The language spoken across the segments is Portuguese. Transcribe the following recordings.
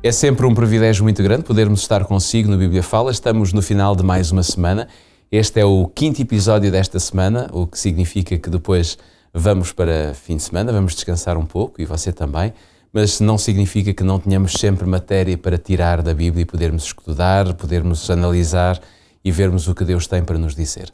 É sempre um privilégio muito grande podermos estar consigo no Bíblia Fala. Estamos no final de mais uma semana. Este é o 5º episódio desta semana, o que significa que depois vamos para fim de semana, vamos descansar um pouco, e você também, mas não significa que não tenhamos sempre matéria para tirar da Bíblia e podermos estudar, podermos analisar e vermos o que Deus tem para nos dizer.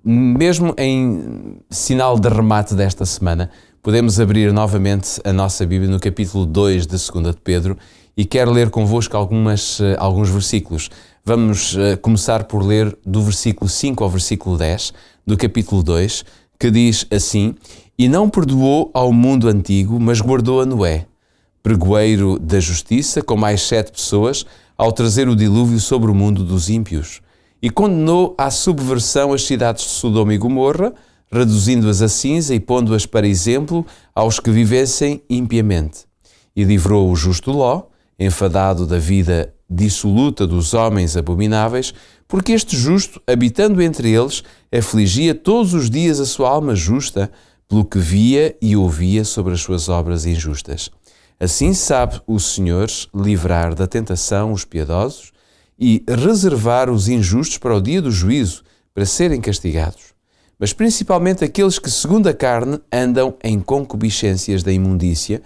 Mesmo em sinal de remate desta semana, podemos abrir novamente a nossa Bíblia no capítulo 2 de 2 de Pedro e quero ler convosco alguns versículos. Vamos começar por ler do versículo 5 ao versículo 10 do capítulo 2, que diz assim: E não perdoou ao mundo antigo, mas guardou a Noé, pregoeiro da justiça, com mais 7 pessoas, ao trazer o dilúvio sobre o mundo dos ímpios. E condenou à subversão as cidades de Sodoma e Gomorra, reduzindo-as a cinza e pondo-as para exemplo aos que vivessem impiamente. E livrou o justo Ló, enfadado da vida dissoluta dos homens abomináveis, porque este justo, habitando entre eles, afligia todos os dias a sua alma justa, pelo que via e ouvia sobre as suas obras injustas. Assim sabe o Senhor livrar da tentação os piedosos e reservar os injustos para o dia do juízo, para serem castigados. Mas principalmente aqueles que, segundo a carne, andam em concupiscências da imundícia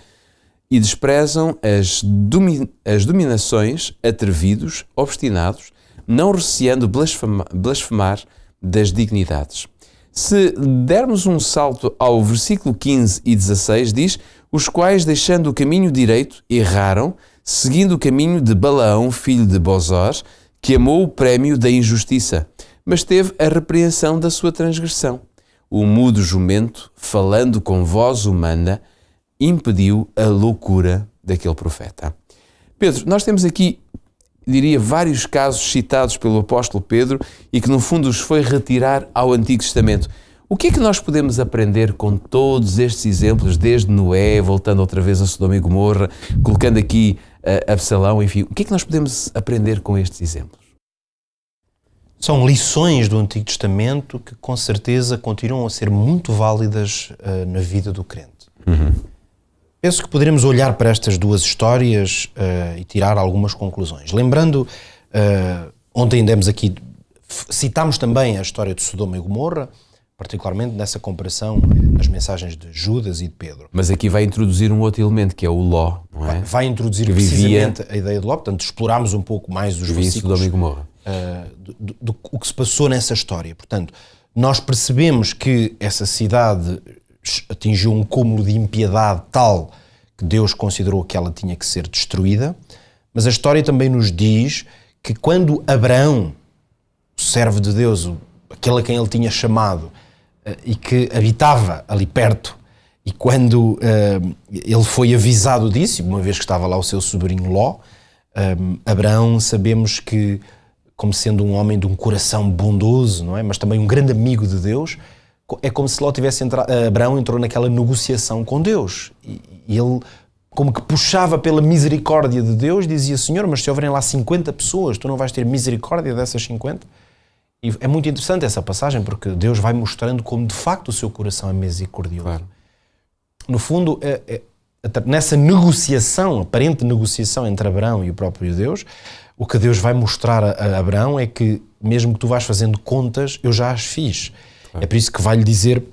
e desprezam as dominações, atrevidos, obstinados, não receando blasfemar das dignidades. Se dermos um salto ao versículo 15 e 16, diz: Os quais, deixando o caminho direito, erraram, seguindo o caminho de Balaão, filho de Bosor, que amou o prémio da injustiça, mas teve a repreensão da sua transgressão. O mudo jumento, falando com voz humana, impediu a loucura daquele profeta. Pedro, nós temos aqui, diria, vários casos citados pelo apóstolo Pedro e que no fundo os foi retirar ao Antigo Testamento. O que é que nós podemos aprender com todos estes exemplos, desde Noé, voltando outra vez a Sodoma e Gomorra, colocando aqui Absalão, enfim, o que é que nós podemos aprender com estes exemplos? São lições do Antigo Testamento que com certeza continuam a ser muito válidas na vida do crente. Penso que poderemos olhar para estas duas histórias e tirar algumas conclusões. Lembrando, ontem demos aqui, citámos também a história de Sodoma e Gomorra, particularmente nessa comparação nas mensagens de Judas e de Pedro. Mas aqui vai introduzir um outro elemento, que é o Ló, não é? Vai introduzir precisamente a ideia de Ló, portanto explorámos um pouco mais os versículos Sodoma e Gomorra. do que se passou nessa história. Portanto, nós percebemos que essa cidade atingiu um cúmulo de impiedade tal que Deus considerou que ela tinha que ser destruída, mas a história também nos diz que quando Abraão, o servo de Deus, aquele a quem ele tinha chamado e que habitava ali perto, e quando ele foi avisado disso, uma vez que estava lá o seu sobrinho Ló, Abraão, sabemos que, como sendo um homem de um coração bondoso, não é? Mas também um grande amigo de Deus, é como se Ló tivesse Abraão entrou naquela negociação com Deus e ele, como que puxava pela misericórdia de Deus, dizia: Senhor, mas se houverem lá 50 pessoas, tu não vais ter misericórdia dessas 50? E é muito interessante essa passagem, porque Deus vai mostrando como de facto o seu coração é misericordioso. Claro. No fundo, nessa negociação, aparente negociação entre Abraão e o próprio Deus, o que Deus vai mostrar a Abraão é que, mesmo que tu vás fazendo contas, eu já as fiz. É por isso que vai-lhe dizer: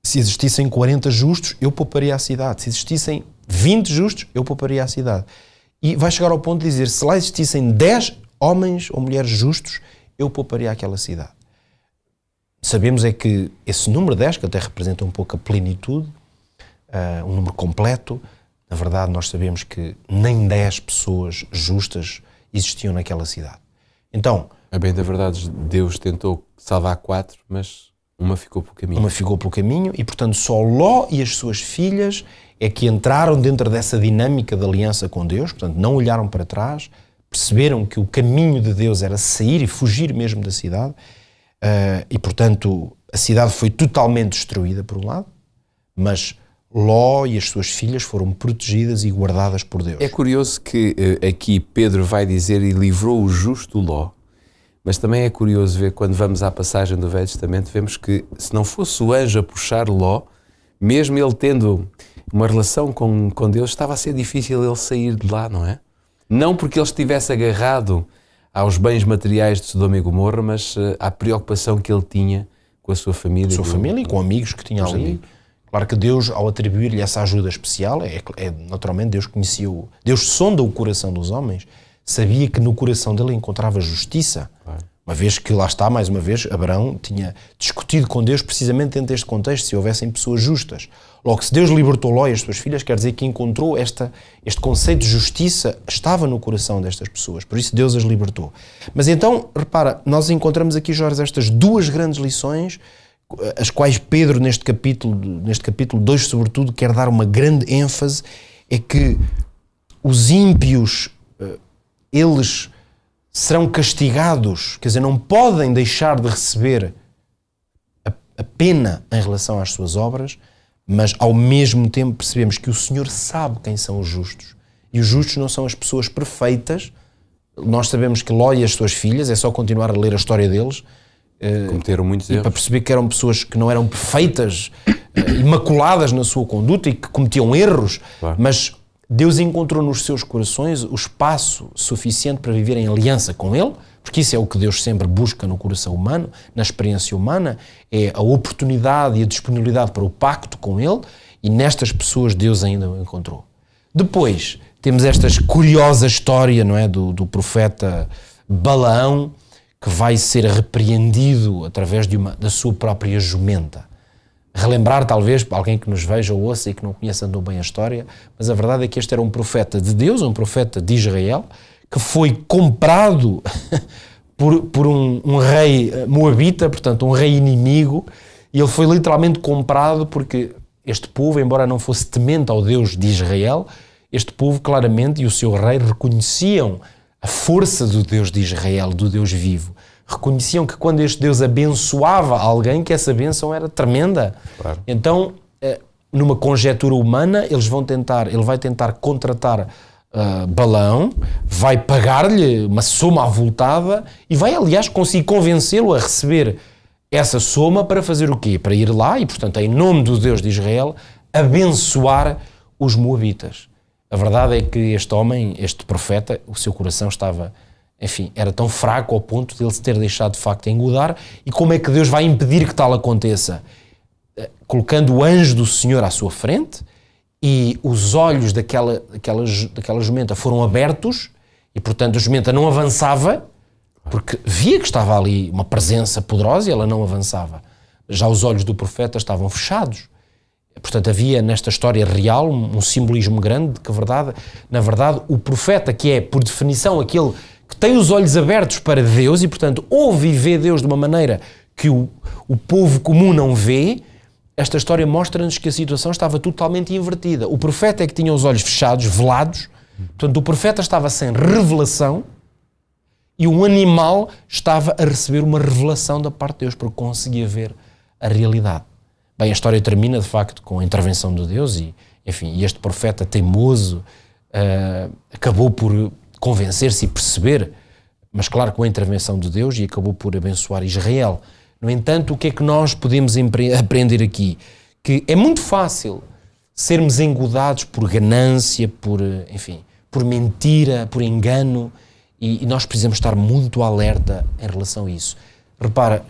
se existissem 40 justos, eu pouparia a cidade. Se existissem 20 justos, eu pouparia a cidade. E vai chegar ao ponto de dizer: se lá existissem 10 homens ou mulheres justos, eu pouparia aquela cidade. Sabemos é que esse número 10, que até representa um pouco a plenitude, um número completo, na verdade nós sabemos que nem 10 pessoas justas existiam naquela cidade. Então, a bem da verdade, Deus tentou salvar 4, mas uma ficou pelo caminho. Uma ficou pelo caminho e, portanto, só Ló e as suas filhas é que entraram dentro dessa dinâmica de aliança com Deus, portanto, não olharam para trás, perceberam que o caminho de Deus era sair e fugir mesmo da cidade e, portanto, a cidade foi totalmente destruída, por um lado, mas Ló e as suas filhas foram protegidas e guardadas por Deus. É curioso que aqui Pedro vai dizer: e livrou o justo Ló. Mas também é curioso ver, quando vamos à passagem do Velho Testamento, vemos que se não fosse o anjo a puxar Ló, mesmo ele tendo uma relação com Deus, estava a ser difícil ele sair de lá, não é? Não porque ele estivesse agarrado aos bens materiais de Sodoma e Gomorra, mas à preocupação que ele tinha com a sua família. Com a sua família e com amigos que tinha ali. Amigos. Claro que Deus, ao atribuir-lhe essa ajuda especial, naturalmente Deus conhecia, Deus sonda o coração dos homens, sabia que no coração dele encontrava justiça. Claro. Uma vez que, lá está, mais uma vez, Abraão tinha discutido com Deus precisamente dentro deste contexto, se houvessem pessoas justas. Logo, se Deus libertou Ló e as suas filhas, quer dizer que encontrou este conceito de justiça, estava no coração destas pessoas, por isso Deus as libertou. Mas então, repara, nós encontramos aqui, Jorge, estas duas grandes lições, as quais Pedro, neste capítulo 2, sobretudo, quer dar uma grande ênfase, é que os ímpios, eles serão castigados, quer dizer, não podem deixar de receber a pena em relação às suas obras, mas ao mesmo tempo percebemos que o Senhor sabe quem são os justos. E os justos não são as pessoas perfeitas. Nós sabemos que Ló e as suas filhas, é só continuar a ler a história deles, cometeram muitos erros. Para perceber que eram pessoas que não eram perfeitas, imaculadas na sua conduta e que cometiam erros, claro. Mas Deus encontrou nos seus corações o espaço suficiente para viver em aliança com Ele, porque isso é o que Deus sempre busca no coração humano, na experiência humana, é a oportunidade e a disponibilidade para o pacto com Ele, e nestas pessoas Deus ainda o encontrou. Depois, temos esta curiosa história, não é, do profeta Balaão, que vai ser repreendido através da sua própria jumenta. Relembrar, talvez, para alguém que nos veja ou ouça e que não conheça tão bem a história, mas a verdade é que este era um profeta de Deus, um profeta de Israel, que foi comprado por um rei moabita, portanto um rei inimigo, e ele foi literalmente comprado porque este povo, embora não fosse temente ao Deus de Israel, este povo claramente e o seu rei reconheciam a força do Deus de Israel, do Deus vivo. Reconheciam que quando este Deus abençoava alguém, que essa bênção era tremenda. Claro. Então, numa conjetura humana, ele vai tentar contratar Balaão, vai pagar-lhe uma soma avultada e vai, aliás, conseguir convencê-lo a receber essa soma para fazer o quê? Para ir lá e, portanto, em nome do Deus de Israel, abençoar os moabitas. A verdade é que este homem, este profeta, o seu coração estava, enfim, era tão fraco ao ponto de ele se ter deixado de facto engodar. E como é que Deus vai impedir que tal aconteça? Colocando o anjo do Senhor à sua frente, e os olhos daquela jumenta foram abertos e, portanto, a jumenta não avançava porque via que estava ali uma presença poderosa e ela não avançava. Já os olhos do profeta estavam fechados. Portanto, havia nesta história real um simbolismo grande de que, na verdade, o profeta, que é, por definição, aquele que tem os olhos abertos para Deus e, portanto, ouve e vê Deus de uma maneira que o povo comum não vê, esta história mostra-nos que a situação estava totalmente invertida. O profeta é que tinha os olhos fechados, velados, portanto, o profeta estava sem revelação e o animal estava a receber uma revelação da parte de Deus, porque conseguia ver a realidade. Bem, a história termina, de facto, com a intervenção de Deus e, enfim, este profeta teimoso acabou por convencer-se e perceber, mas claro, com a intervenção de Deus, e acabou por abençoar Israel. No entanto, o que é que nós podemos aprender aqui? Que é muito fácil sermos engodados por ganância, por mentira, por engano, e nós precisamos estar muito alerta em relação a isso. Repara,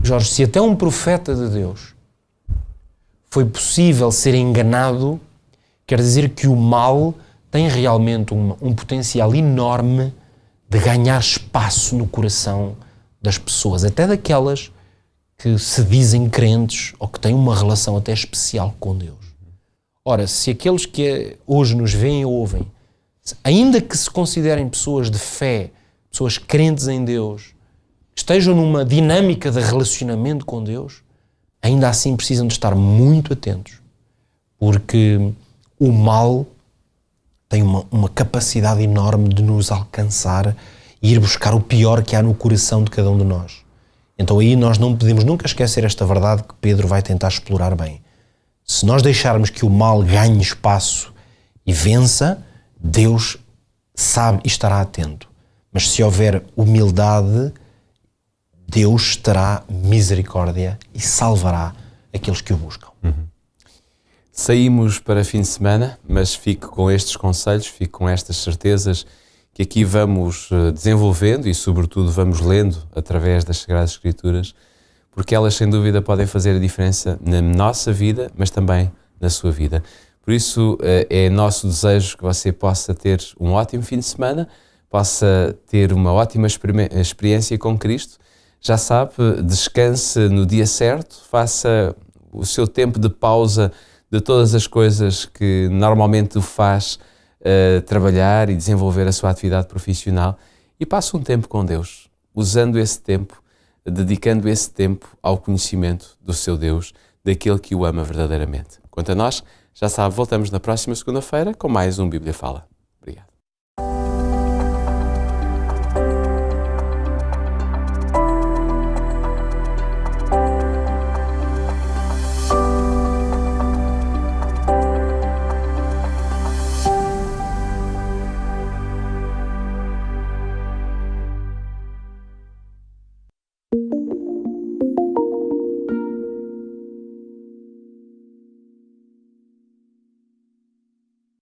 Jorge, se até um profeta de Deus foi possível ser enganado, quer dizer que o mal tem realmente um potencial enorme de ganhar espaço no coração das pessoas, até daquelas que se dizem crentes ou que têm uma relação até especial com Deus. Ora, se aqueles que hoje nos veem ou ouvem, ainda que se considerem pessoas de fé, pessoas crentes em Deus, estejam numa dinâmica de relacionamento com Deus, ainda assim precisam de estar muito atentos, porque o mal tem uma capacidade enorme de nos alcançar e ir buscar o pior que há no coração de cada um de nós. Então aí nós não podemos nunca esquecer esta verdade que Pedro vai tentar explorar bem. Se nós deixarmos que o mal ganhe espaço e vença, Deus sabe e estará atento. Mas se houver humildade, Deus terá misericórdia e salvará aqueles que o buscam. Saímos para fim de semana, mas fico com estes conselhos, fico com estas certezas que aqui vamos desenvolvendo e, sobretudo, vamos lendo através das Sagradas Escrituras, porque elas, sem dúvida, podem fazer a diferença na nossa vida, mas também na sua vida. Por isso, é nosso desejo que você possa ter um ótimo fim de semana, possa ter uma ótima experiência com Cristo. Já sabe, descanse no dia certo, faça o seu tempo de pausa de todas as coisas que normalmente o faz trabalhar e desenvolver a sua atividade profissional e passe um tempo com Deus, usando esse tempo, dedicando esse tempo ao conhecimento do seu Deus, daquele que o ama verdadeiramente. Quanto a nós, já sabe, voltamos na próxima segunda-feira com mais um Bíblia Fala.